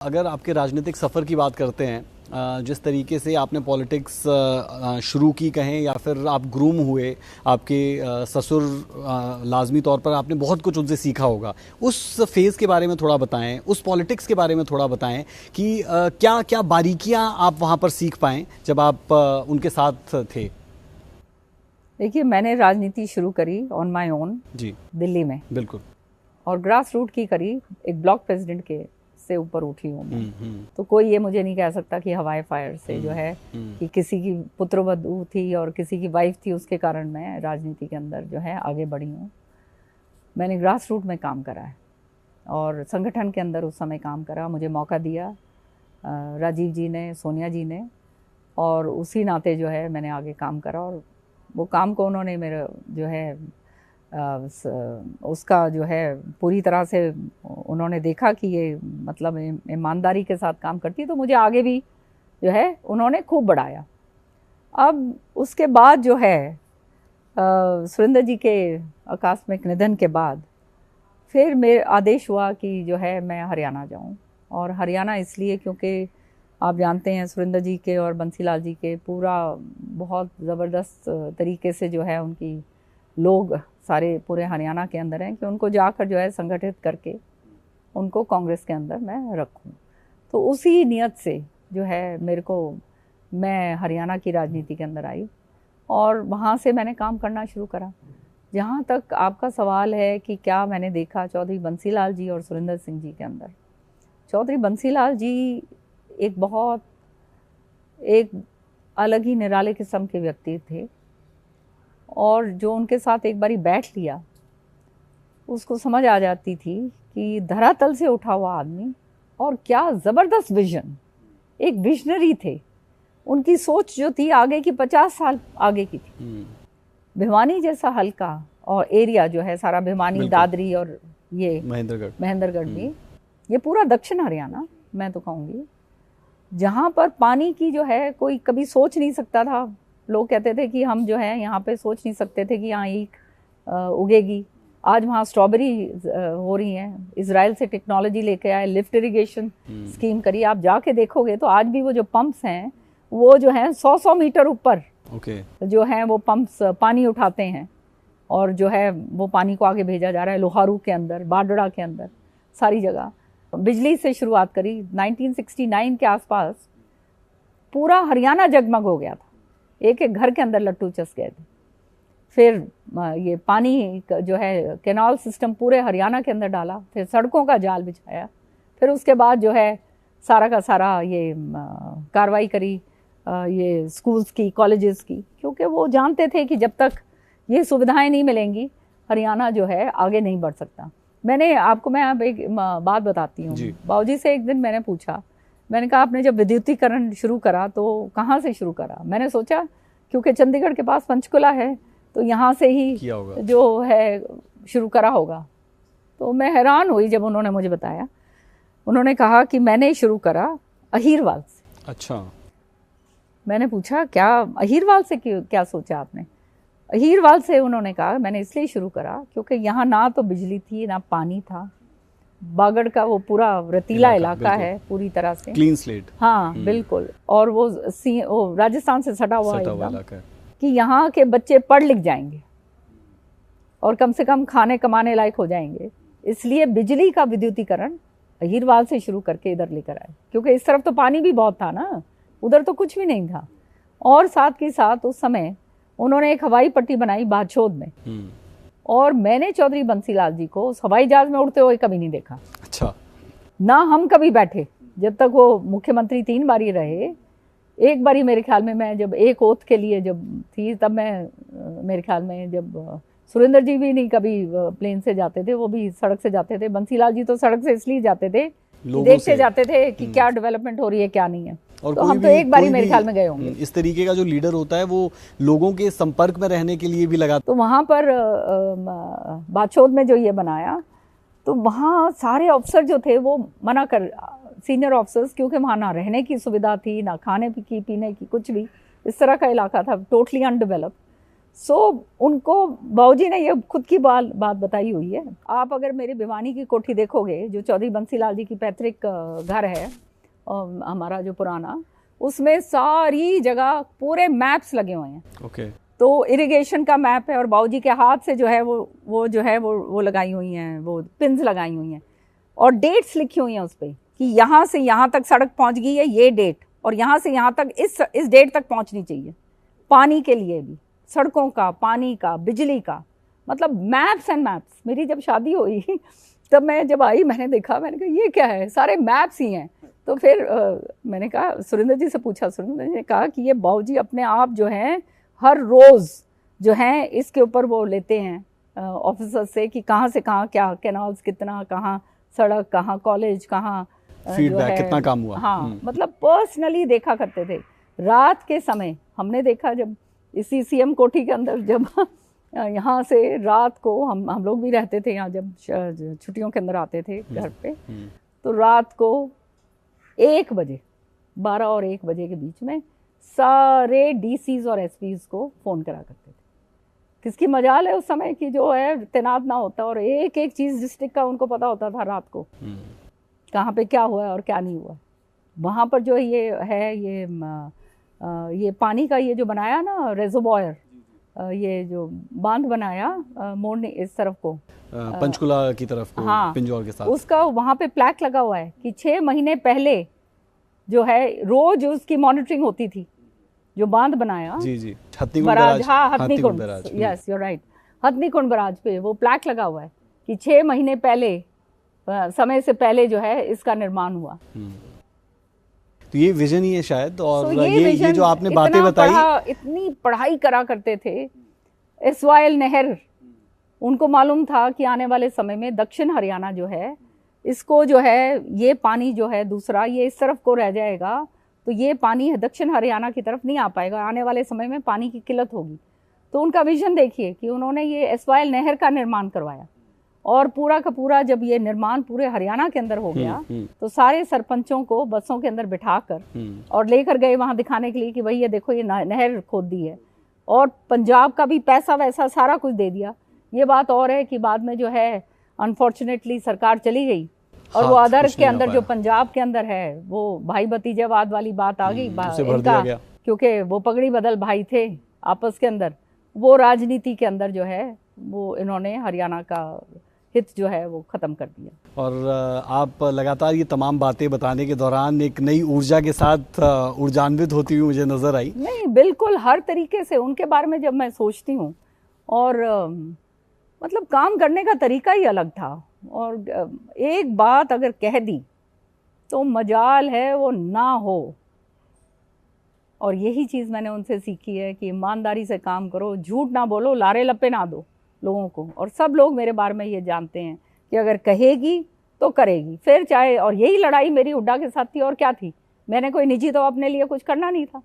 अगर आपके राजनीतिक सफ़र की बात करते हैं, जिस तरीके से आपने पॉलिटिक्स शुरू की कहें या फिर आप ग्रूम हुए, आपके ससुर लाजमी तौर पर आपने बहुत कुछ उनसे सीखा होगा। उस फेज़ के बारे में थोड़ा बताएं, उस पॉलिटिक्स के बारे में थोड़ा बताएं कि क्या क्या बारीकियां आप वहां पर सीख पाएं जब आप उनके साथ थे। देखिए, मैंने राजनीति शुरू करी ऑन माय ओन जी, मैं दिल्ली में, बिल्कुल, और ग्रास रूट की करी। एक ब्लॉक प्रेसिडेंट के से ऊपर उठी हूँ मैं। तो कोई ये मुझे नहीं कह सकता कि हवाई फायर से जो है कि किसी की पुत्रवधू थी और किसी की वाइफ थी उसके कारण मैं राजनीति के अंदर जो है आगे बढ़ी हूँ। मैंने ग्रास रूट में काम करा है और संगठन के अंदर उस समय काम करा। मुझे मौका दिया राजीव जी ने, सोनिया जी ने, और उसी नाते जो है मैंने आगे काम करा। और वो काम को उन्होंने मेरा जो है उसका जो है पूरी तरह से उन्होंने देखा कि ये मतलब ईमानदारी के साथ काम करती है, तो मुझे आगे भी जो है उन्होंने खूब बढ़ाया। अब उसके बाद जो है सुरेंद्र जी के आकस्मिक निधन के बाद फिर मेरे आदेश हुआ कि जो है मैं हरियाणा जाऊं। और हरियाणा इसलिए क्योंकि आप जानते हैं सुरेंद्र जी के और बंसीलाल जी के पूरा बहुत ज़बरदस्त तरीके से जो है उनकी लोग सारे पूरे हरियाणा के अंदर हैं कि उनको जाकर जो है संगठित करके उनको कांग्रेस के अंदर मैं रखूं। तो उसी नियत से जो है मैं हरियाणा की राजनीति के अंदर आई और वहाँ से मैंने काम करना शुरू करा। जहाँ तक आपका सवाल है कि क्या मैंने देखा चौधरी बंसीलाल जी और सुरेंद्र सिंह जी के अंदर, चौधरी बंसीलाल जी एक अलग ही निराले किस्म के व्यक्ति थे, और जो उनके साथ एक बारी बैठ लिया उसको समझ आ जाती थी कि धरातल से उठा हुआ आदमी, और क्या ज़बरदस्त विजन, एक विजनरी थे। उनकी सोच जो थी आगे की 50 साल आगे की थी। भिवानी जैसा हल्का और एरिया जो है सारा भिवानी, दादरी और ये महेंद्रगढ़ भी, ये पूरा दक्षिण हरियाणा मैं तो कहूँगी, जहाँ पर पानी की जो है कोई कभी सोच नहीं सकता था। लोग कहते थे कि हम जो है यहाँ पे सोच नहीं सकते थे कि यहाँ ईख उगेगी। आज वहाँ स्ट्रॉबेरी हो रही हैं। इजराइल से टेक्नोलॉजी लेके आए, लिफ्ट इरिगेशन स्कीम करी। आप जाके देखोगे तो आज भी वो जो पंप्स हैं वो जो हैं 100 मीटर ऊपर जो हैं वो पंप्स पानी उठाते हैं, और जो है वो पानी को आगे भेजा जा रहा है लोहारू के अंदर, बाडड़ा के अंदर, सारी जगह। बिजली से शुरुआत करी 1969 के आसपास, पूरा हरियाणा जगमग हो गया था। एक एक घर के अंदर लट्टू चस गए थे। फिर ये पानी जो है कैनाल सिस्टम पूरे हरियाणा के अंदर डाला, फिर सड़कों का जाल बिछाया, फिर उसके बाद जो है सारा का सारा ये कार्रवाई करी ये स्कूल्स की, कॉलेजेस की, क्योंकि वो जानते थे कि जब तक ये सुविधाएं नहीं मिलेंगी हरियाणा जो है आगे नहीं बढ़ सकता। मैं अब एक बात बताती हूँ। बाबूजी से एक दिन मैंने पूछा, मैंने कहा आपने जब विद्युतीकरण शुरू करा तो कहाँ से शुरू करा? मैंने सोचा क्योंकि चंडीगढ़ के पास पंचकुला है तो यहाँ से ही जो है शुरू करा होगा। तो मैं हैरान हुई जब उन्होंने मुझे बताया। उन्होंने कहा कि मैंने शुरू करा अहीरवाल से। अच्छा। मैंने पूछा क्या अहीरवाल से, क्या सोचा आपने? अहीरवाल से उन्होंने कहा मैंने इसलिए शुरू करा क्योंकि यहाँ ना तो बिजली थी ना पानी था। बागड़ का वो पूरा रेतीला इलाका है, पूरी तरह से क्लीन स्लेट। हाँ बिल्कुल। और वो राजस्थान से सटा हुआ है कि यहाँ के बच्चे पढ़ लिख जाएंगे और कम से कम खाने कमाने लायक हो जाएंगे। इसलिए बिजली का विद्युतीकरण अहीरवाल से शुरू करके इधर लेकर आए, क्योंकि इस तरफ तो पानी भी बहुत था ना, उधर तो कुछ भी नहीं था। और साथ ही साथ उस समय उन्होंने एक हवाई पट्टी बनाई बाछोद में, और मैंने चौधरी बंसीलाल जी को उस हवाई जहाज में उड़ते हुए कभी नहीं देखा। अच्छा। ना हम कभी बैठे, जब तक वो मुख्यमंत्री 3 बारी रहे। एक बारी मेरे ख्याल में मैं जब एक ओथ के लिए जब थी तब मैं मेरे ख्याल में जब सुरेंद्र जी भी नहीं कभी प्लेन से जाते थे, वो भी सड़क से जाते थे। बंसीलाल जी तो सड़क से इसलिए जाते थे कि देखते जाते थे कि क्या डेवलपमेंट हो रही है क्या नहीं है। और तो हम तो एक बारी मेरे ख्याल में गए होंगे। इस तरीके का जो लीडर होता है वो लोगों के संपर्क में रहने के लिए भी लगा। तो वहाँ पर बाछोद में जो ये बनाया, तो वहाँ सारे अफसर जो थे वो मना कर, सीनियर ऑफिसर्स, क्योंकि वहाँ ना रहने की सुविधा थी ना खाने की पीने की कुछ भी, इस तरह का इलाका था, टोटली अनडेवलप्ड। सो उनको बाबूजी ने ये खुद की बात बताई हुई है। आप अगर मेरी भिवानी की कोठी देखोगे, जो चौधरी बंसीलाल जी की पैतृक घर है हमारा जो पुराना, उसमें सारी जगह पूरे मैप्स लगे हुए हैं। ओके। तो इरिगेशन का मैप है और बाबूजी के हाथ से जो है वो जो है वो लगाई हुई हैं, वो पिन्स लगाई हुई हैं और डेट्स लिखी हुई हैं उस पर कि यहाँ से यहाँ तक सड़क पहुँच गई है, ये डेट, और यहाँ से यहाँ तक इस डेट तक पहुँचनी चाहिए। पानी के लिए भी, सड़कों का, पानी का, बिजली का, मतलब मैप्स एंड मैप्स। मेरी जब शादी हुई तब मैं जब आई, मैंने देखा, मैंने कहा ये क्या है, सारे मैप्स ही हैं। तो फिर मैंने कहा, सुरेंद्र जी से पूछा, सुरेंद्र जी ने कहा कि ये बाबूजी अपने आप जो हैं हर रोज़ जो हैं इसके ऊपर वो लेते हैं ऑफिसर से कि कहाँ से कहाँ क्या कैनाल्स, कितना, कहाँ सड़क, कहाँ कॉलेज, कहाँ फीडबैक, कितना काम हुआ। हाँ, मतलब पर्सनली देखा करते थे। रात के समय हमने देखा, जब इसी सीएम कोठी के अंदर, जब यहाँ से रात को हम लोग भी रहते थे यहाँ, जब छुट्टियों के अंदर आते थे घर पे, तो रात को 1 बजे, 12 और 1 बजे के बीच में सारे डीसीज और एसपीज को फ़ोन करा करते थे। किसकी मजाल है उस समय की जो है तैनात ना होता, और एक एक चीज़ डिस्ट्रिक्ट का उनको पता होता था रात को, कहाँ पे क्या हुआ है और क्या नहीं हुआ। वहाँ पर जो ये है, ये पानी का ये जो बनाया ना रेजोबॉयर, ये जो बांध बनाया मोड़ने इस तरफ को, पंचकुला की तरफ को, हाँ, पिंजौर के साथ, उसका वहाँ पे प्लैक लगा हुआ है कि 6 महीने पहले जो है रोज उसकी मॉनिटरिंग होती थी। जो बांध बनाया, जी जी, हथनीकुंड बराज, हाँ, Hathnikund, yes you right, Hathnikund barrage पे वो प्लैक लगा हुआ है कि 6 महीने पहले, समय से पहले जो है इसका निर्माण हुआ। तो ये विजन ही है शायद। और ये जो आपने बातें बताई, इतनी पढ़ाई करा करते थे। एसवाइएल नहर, उनको मालूम था कि आने वाले समय में दक्षिण हरियाणा जो है, इसको जो है ये पानी जो है दूसरा ये इस तरफ को रह जाएगा, तो ये पानी दक्षिण हरियाणा की तरफ नहीं आ पाएगा, आने वाले समय में पानी की किल्लत होगी। तो उनका विजन देखिए कि उन्होंने ये एसवाइएल नहर का निर्माण करवाया, और पूरा का पूरा जब ये निर्माण पूरे हरियाणा के अंदर हो गया, तो सारे सरपंचों को बसों के अंदर बिठाकर और लेकर गए वहाँ दिखाने के लिए कि भाई ये देखो ये नहर खोद दी है, और पंजाब का भी पैसा वैसा सारा कुछ दे दिया। ये बात और है कि बाद में जो है अनफॉर्चुनेटली सरकार चली गई, और वो अदर के अंदर जो पंजाब के अंदर है वो भाई भतीजावाद वाली बात आ गई इनका, क्योंकि वो पगड़ी बदल भाई थे आपस के अंदर, वो राजनीति के अंदर जो है वो इन्होंने हरियाणा का हित जो है वो ख़त्म कर दिया। और आप लगातार ये तमाम बातें बताने के दौरान एक नई ऊर्जा के साथ ऊर्जान्वित होती हुई मुझे नज़र आई। नहीं, बिल्कुल हर तरीके से उनके बारे में जब मैं सोचती हूँ, और मतलब काम करने का तरीका ही अलग था, और एक बात अगर कह दी तो मजाल है वो ना हो। और यही चीज़ मैंने उनसे सीखी है कि ईमानदारी से काम करो, झूठ ना बोलो, लारे लपे ना दो लोगों को। और सब लोग मेरे बारे में ये जानते हैं कि अगर कहेगी तो करेगी, फिर चाहे, और यही लड़ाई मेरी हुड्डा के साथ थी, और क्या थी, मैंने कोई निजी तो अपने लिए कुछ करना नहीं था।